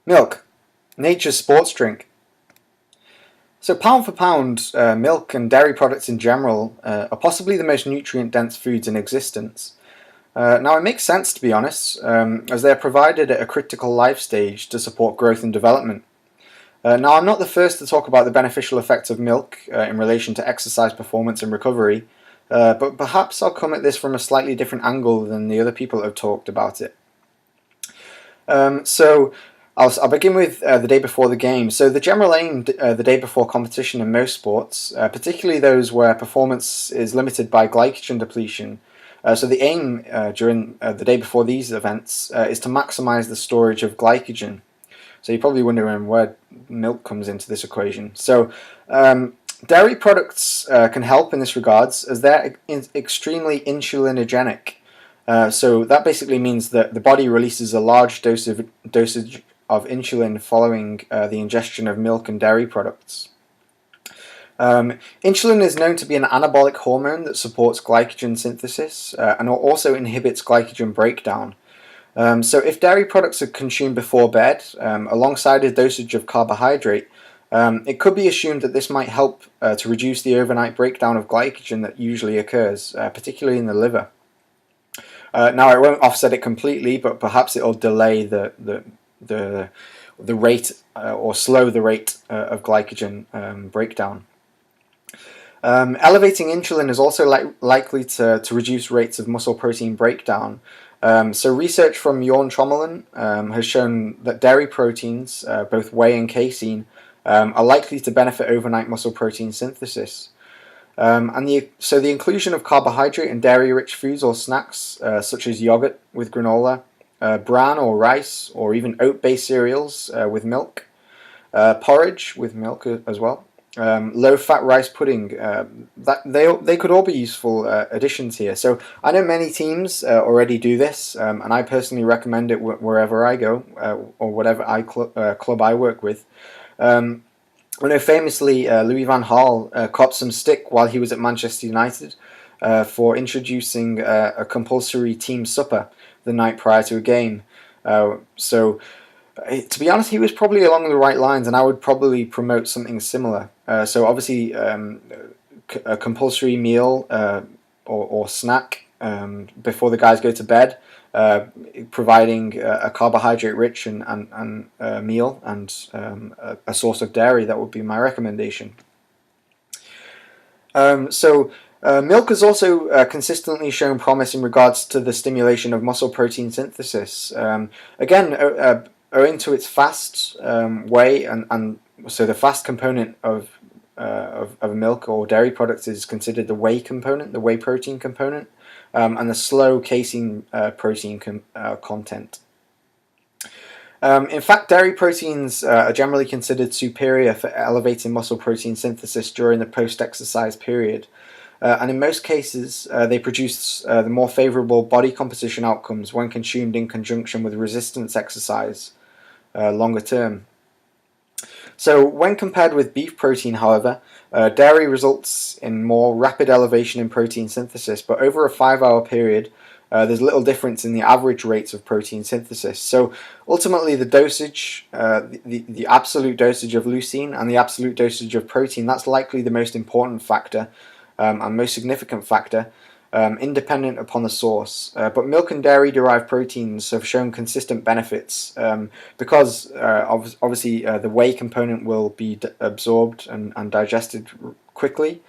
Milk, nature's sports drink. So pound for pound, milk and dairy products in general are possibly the most nutrient-dense foods in existence. Now it makes sense, to be honest, as they are provided at a critical life stage to support growth and development. Now I'm not the first to talk about the beneficial effects of milk in relation to exercise performance and recovery, but perhaps I'll come at this from a slightly different angle than the other people that have talked about it. So I'll begin with the day before the game. So the general aim the day before competition in most sports, particularly those where performance is limited by glycogen depletion, so the aim during the day before these events is to maximize the storage of glycogen. So you're probably wondering where milk comes into this equation. So dairy products can help in this regards as they're extremely insulinogenic. So that basically means that the body releases a large dosage of insulin following the ingestion of milk and dairy products. Insulin is known to be an anabolic hormone that supports glycogen synthesis and also inhibits glycogen breakdown. So if dairy products are consumed before bed, alongside a dosage of carbohydrate, it could be assumed that this might help to reduce the overnight breakdown of glycogen that usually occurs, particularly in the liver. Now it won't offset it completely, but perhaps it'll delay the rate or slow the rate of glycogen breakdown. Elevating insulin is also likely to reduce rates of muscle protein breakdown. So research from Jorn Trommelen has shown that dairy proteins, both whey and casein, are likely to benefit overnight muscle protein synthesis. So the inclusion of carbohydrate and dairy-rich foods or snacks, such as yogurt with granola, bran or rice, or even oat-based cereals with milk, porridge with milk as well, low-fat rice pudding, they could all be useful additions here. So I know many teams already do this, and I personally recommend it wherever I go or whatever club I work with. I know famously Louis van Gaal copped some stick while he was at Manchester United for introducing a compulsory team supper the night prior to a game. So to be honest, he was probably along the right lines, and I would probably promote something similar. So obviously a compulsory meal or snack before the guys go to bed, providing a carbohydrate-rich and meal and a source of dairy. That would be my recommendation. Milk has also consistently shown promise in regards to the stimulation of muscle protein synthesis. Again, owing to its fast whey, and so the fast component of milk or dairy products is considered the whey component, the whey protein component, and the slow casein protein content. In fact, dairy proteins are generally considered superior for elevating muscle protein synthesis during the post-exercise period. And in most cases, they produce the more favorable body composition outcomes when consumed in conjunction with resistance exercise longer term. So when compared with beef protein, however, dairy results in more rapid elevation in protein synthesis, but over a 5-hour period, there's little difference in the average rates of protein synthesis. So ultimately the dosage, the absolute dosage of leucine and the absolute dosage of protein, that's likely the most important factor and most significant factor, independent upon the source. But milk and dairy derived proteins have shown consistent benefits because obviously the whey component will be absorbed and digested quickly,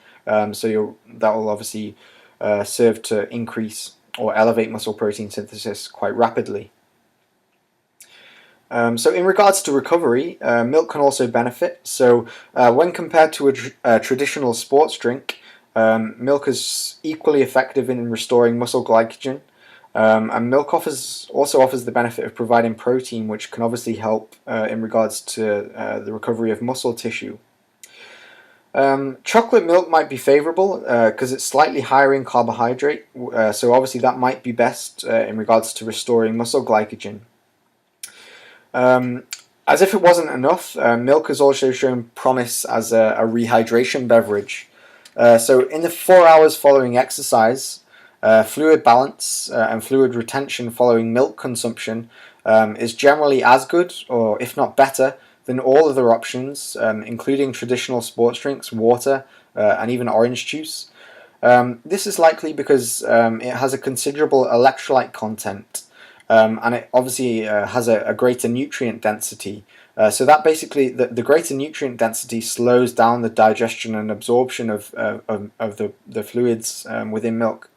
so that will obviously serve to increase or elevate muscle protein synthesis quite rapidly. So in regards to recovery, milk can also benefit. So when compared to a traditional sports drink, milk is equally effective in restoring muscle glycogen, and milk also offers the benefit of providing protein, which can obviously help in regards to the recovery of muscle tissue. Chocolate milk might be favourable because it's slightly higher in carbohydrate, so obviously that might be best in regards to restoring muscle glycogen. As if it wasn't enough, milk has also shown promise as a rehydration beverage. So in the 4 hours following exercise, fluid balance and fluid retention following milk consumption is generally as good, or if not better, than all other options, including traditional sports drinks, water, and even orange juice. This is likely because it has a considerable electrolyte content, and it obviously has a greater nutrient density. So that basically, the greater nutrient density slows down the digestion and absorption of the fluids within milk.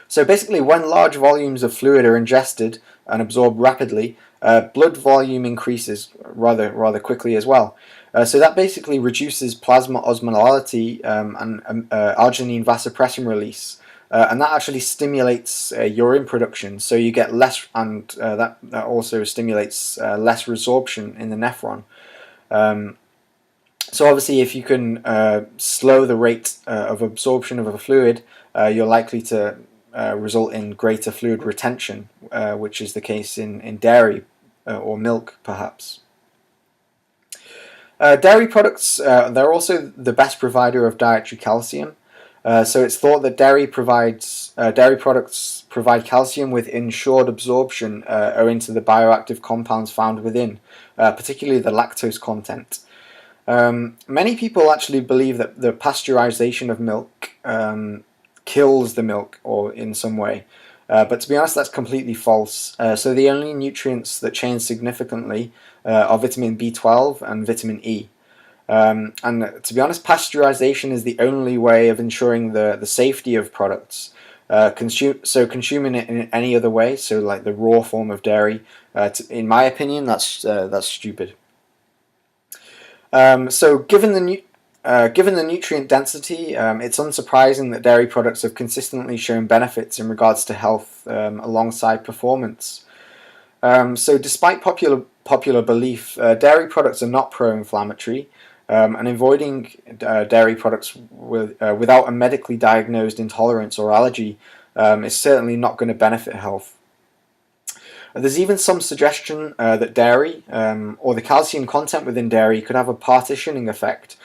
So basically, when large volumes of fluid are ingested and absorbed rapidly, blood volume increases rather quickly as well. So that basically reduces plasma osmolality and arginine vasopressin release, and that actually stimulates urine production. So you get less, and that also stimulates less resorption in the nephron. So obviously, if you can slow the rate of absorption of a fluid, you're likely to result in greater fluid retention, which is the case in dairy or milk, perhaps. Dairy products, they're also the best provider of dietary calcium. So it's thought that dairy products provide calcium with ensured absorption owing to the bioactive compounds found within, particularly the lactose content. Many people actually believe that the pasteurization of milk kills the milk, or in some way, but to be honest, that's completely false. So the only nutrients that change significantly are vitamin B12 and vitamin E. And to be honest, pasteurization is the only way of ensuring the safety of products. Consuming it in any other way, so like the raw form of dairy, in my opinion, that's stupid. So given the nutrient density, it's unsurprising that dairy products have consistently shown benefits in regards to health alongside performance. So despite popular belief, dairy products are not pro-inflammatory, and avoiding dairy products without a medically diagnosed intolerance or allergy is certainly not going to benefit health. There's even some suggestion that dairy, or the calcium content within dairy, could have a partitioning effect,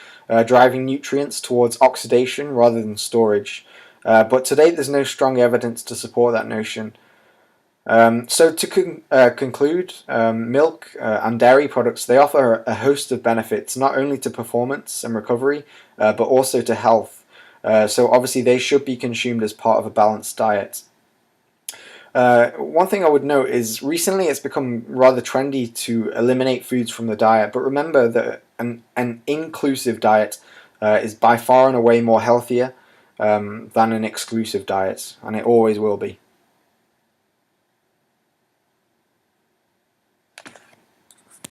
driving nutrients towards oxidation rather than storage. But to date, there's no strong evidence to support that notion. So to conclude, milk and dairy products, they offer a host of benefits, not only to performance and recovery, but also to health. So obviously they should be consumed as part of a balanced diet. One thing I would note is recently it's become rather trendy to eliminate foods from the diet, but remember that an inclusive diet is by far and away more healthier than an exclusive diet, and it always will be.